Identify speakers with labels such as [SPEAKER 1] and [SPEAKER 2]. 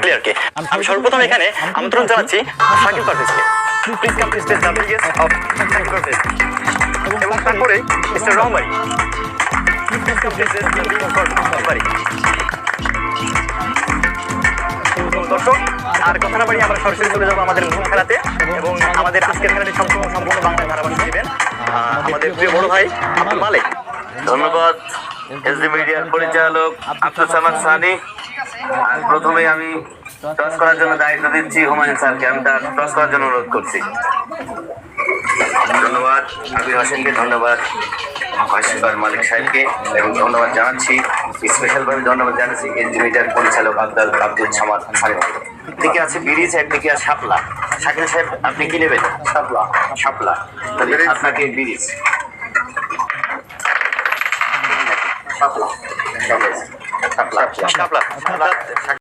[SPEAKER 1] প্লেয়ারকে আমি সর্বপ্রথম এখানে আমন্ত্রণ জানাচ্ছি শাকিব পারভেজকে। Please come please the biggest of Shakib Parvez এবং তারপরে মিস্টার রহমানি। দর্শক আর কথা না বাড়িয়ে আমরা সরাসরি চলে যাবো আমাদের মূল খেলাতে এবং আমাদের আজকের খেলাটি সম্পূর্ণ বাংলা ধারাবাহিক দিবেন আমাদের প্রিয় বড় ভাই মালিক।
[SPEAKER 2] ধন্যবাদ এসডি মিডিয়ার পরিচালক আব্দুল সামাদ সানি। আর প্রথমে আমি টস করার জন্য দায়িত্ব দিচ্ছি হুমায়ুন স্যারকে। আমি তার টস করার জন্য অনুরোধ করছি। ধন্যবাদ আবির হোসেনকে, ধন্যবাদ ভাস্কর মালিক সাহেবকে এবং ধন্যবাদ জানাচ্ছি, স্পেশালভাবে ধন্যবাদ জানাচ্ছি এসডি মিডিয়ার পরিচালক আব্দুল সামাদ সানি। একদিকে আছে ব্রিজ, একদিকে আছে শাপলা। শাকিল সাহেব আপনি কি নেবেন? শাপলা। শাপলা, তাহলে আপনাকে ব্রিজ। শাপলা শাপলা শাপলা শাপলা।